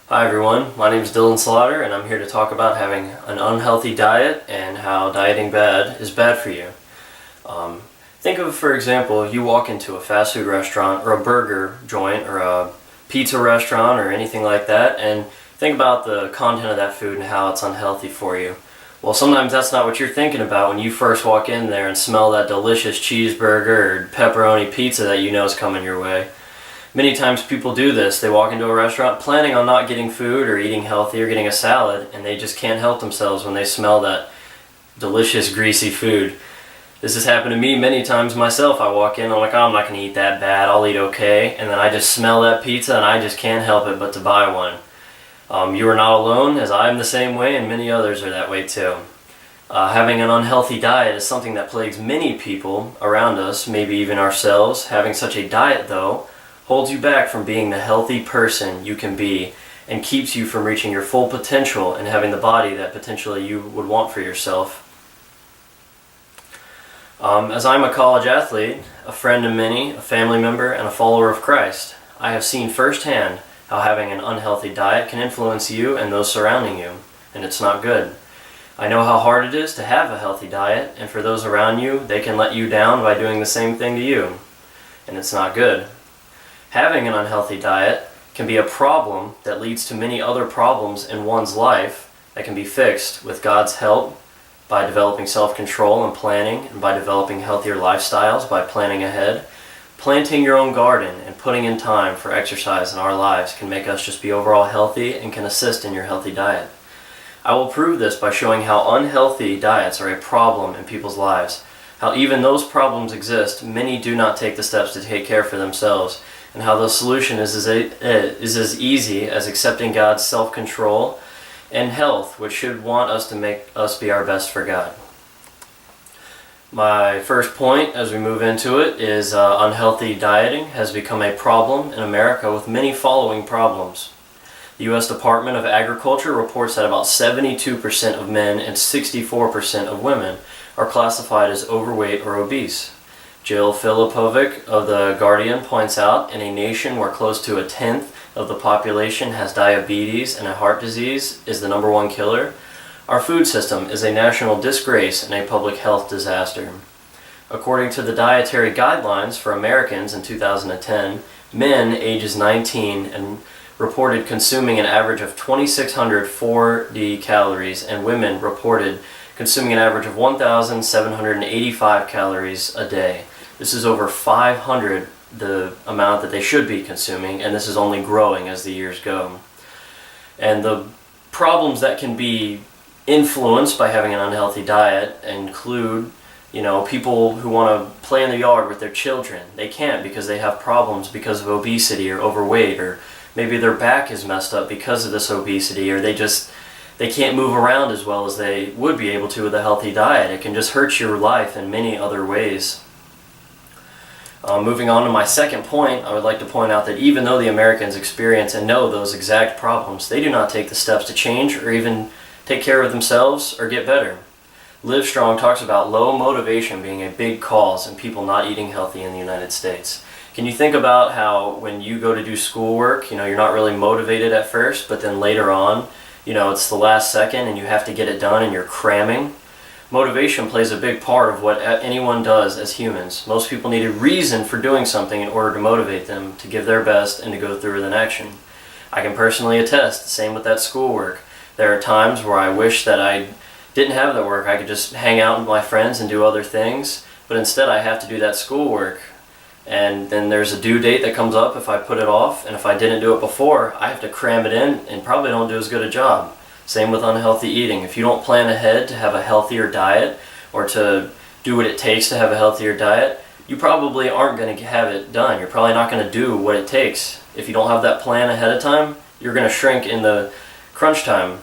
Hi everyone, my name is Dylan Slaughter and I'm here to talk about having an unhealthy diet and how dieting bad is bad for you. Think of, for example, you walk into a fast food restaurant or a burger joint or a pizza restaurant or anything like that, and think about the content of that food and how it's unhealthy for you. Well, sometimes that's not what you're thinking about when you first walk in there and smell that delicious cheeseburger or pepperoni pizza that you know is coming your way. Many times people do this. They walk into a restaurant planning on not getting food or eating healthy or getting a salad, and they just can't help themselves when they smell that delicious greasy food. This has happened to me many times myself. I walk in, I'm like, oh, I'm not going to eat that bad, I'll eat okay, and then I just smell that pizza and I just can't help it but to buy one. You are not alone, as I'm the same way and many others are that way too. Having an unhealthy diet is something that plagues many people around us, maybe even ourselves. Having such a diet, though, holds you back from being the healthy person you can be and keeps you from reaching your full potential and having the body that potentially you would want for yourself. As I'm a college athlete, a friend of many, a family member, and a follower of Christ, I have seen firsthand how having an unhealthy diet can influence you and those surrounding you, and it's not good. I know how hard it is to have a healthy diet, and for those around you, they can let you down by doing the same thing to you, and it's not good. Having an unhealthy diet can be a problem that leads to many other problems in one's life that can be fixed with God's help by developing self-control and planning, and by developing healthier lifestyles by planning ahead. Planting your own garden and putting in time for exercise in our lives can make us just be overall healthy and can assist in your healthy diet. I will prove this by showing how unhealthy diets are a problem in people's lives, how even those problems exist, many do not take the steps to take care for themselves, and how the solution is as easy as accepting God's self-control and health, which should want us to make us be our best for God. My first point as we move into it is unhealthy dieting has become a problem in America with many following problems. The U.S. Department of Agriculture reports that about 72% of men and 64% of women are classified as overweight or obese. Jill Filipovic of The Guardian points out, in a nation where close to a tenth of the population has diabetes and a heart disease is the number one killer, our food system is a national disgrace and a public health disaster. According to the Dietary Guidelines for Americans in 2010, men ages 19 and reported consuming an average of 2,640 calories, and women reported consuming an average of 1,785 calories a day. This is over 500 the amount that they should be consuming, and this is only growing as the years go. And the problems that can be influenced by having an unhealthy diet include, people who want to play in the yard with their children. They can't because they have problems because of obesity or overweight, or maybe their back is messed up because of this obesity, or they can't move around as well as they would be able to with a healthy diet. It can just hurt your life in many other ways. Moving on to my second point, I would like to point out that even though the Americans experience and know those exact problems, they do not take the steps to change or even take care of themselves or get better. Livestrong talks about low motivation being a big cause in people not eating healthy in the United States. Can you think about how when you go to do schoolwork, you're not really motivated at first, but then later on, it's the last second and you have to get it done and you're cramming? Motivation plays a big part of what anyone does as humans. Most people need a reason for doing something in order to motivate them to give their best and to go through with an action. I can personally attest, same with that schoolwork. There are times where I wish that I didn't have that work. I could just hang out with my friends and do other things, but instead I have to do that schoolwork. And then there's a due date that comes up if I put it off, and if I didn't do it before, I have to cram it in and probably don't do as good a job. Same with unhealthy eating. If you don't plan ahead to have a healthier diet or to do what it takes to have a healthier diet, you probably aren't going to have it done. You're probably not going to do what it takes. If you don't have that plan ahead of time, you're going to shrink in the crunch time.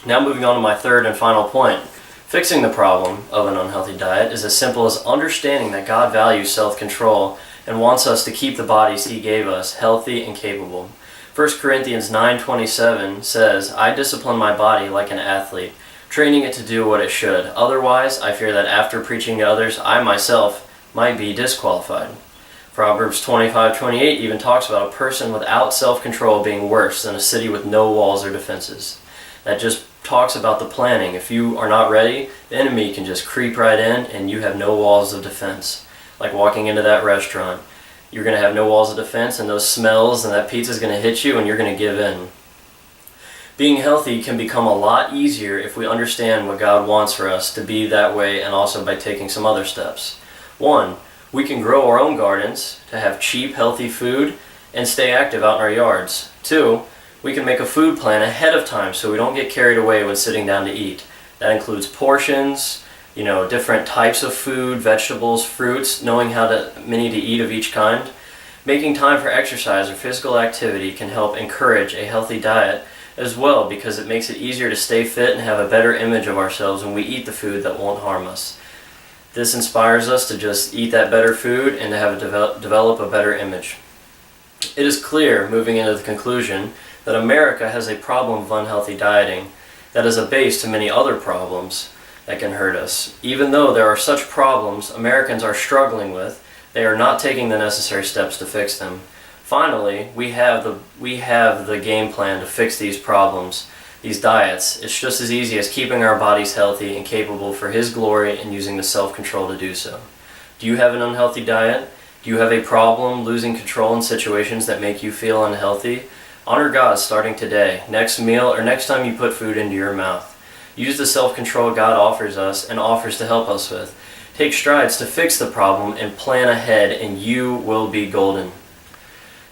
Now moving on to my third and final point. Fixing the problem of an unhealthy diet is as simple as understanding that God values self-control and wants us to keep the bodies He gave us healthy and capable. 1 Corinthians 9:27 says, "I discipline my body like an athlete, training it to do what it should. Otherwise, I fear that after preaching to others, I myself might be disqualified." Proverbs 25:28 even talks about a person without self-control being worse than a city with no walls or defenses. That just talks about the planning. If you are not ready, the enemy can just creep right in and you have no walls of defense. Like walking into that restaurant. You're going to have no walls of defense, and those smells and that pizza is going to hit you and you're going to give in. Being healthy can become a lot easier if we understand what God wants for us to be that way, and also by taking some other steps. 1, we can grow our own gardens to have cheap, healthy food and stay active out in our yards. 2, we can make a food plan ahead of time so we don't get carried away when sitting down to eat. That includes portions, different types of food, vegetables, fruits, knowing how many to eat of each kind. Making time for exercise or physical activity can help encourage a healthy diet as well, because it makes it easier to stay fit and have a better image of ourselves when we eat the food that won't harm us. This inspires us to just eat that better food and to have develop a better image. It is clear, moving into the conclusion, that America has a problem of unhealthy dieting that is a base to many other problems that can hurt us. Even though there are such problems Americans are struggling with, they are not taking the necessary steps to fix them. Finally, we have the game plan to fix these problems, these diets. It's just as easy as keeping our bodies healthy and capable for His glory and using the self-control to do so. Do you have an unhealthy diet? Do you have a problem losing control in situations that make you feel unhealthy? Honor God starting today, next meal, or next time you put food into your mouth. Use the self-control God offers us and offers to help us with. Take strides to fix the problem and plan ahead, and you will be golden.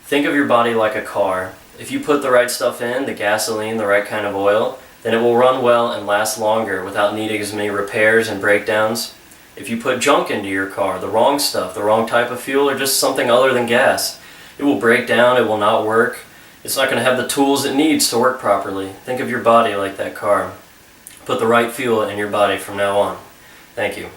Think of your body like a car. If you put the right stuff in, the gasoline, the right kind of oil, then it will run well and last longer without needing as many repairs and breakdowns. If you put junk into your car, the wrong stuff, the wrong type of fuel, or just something other than gas, it will break down, it will not work. It's not going to have the tools it needs to work properly. Think of your body like that car. Put the right fuel in your body from now on. Thank you.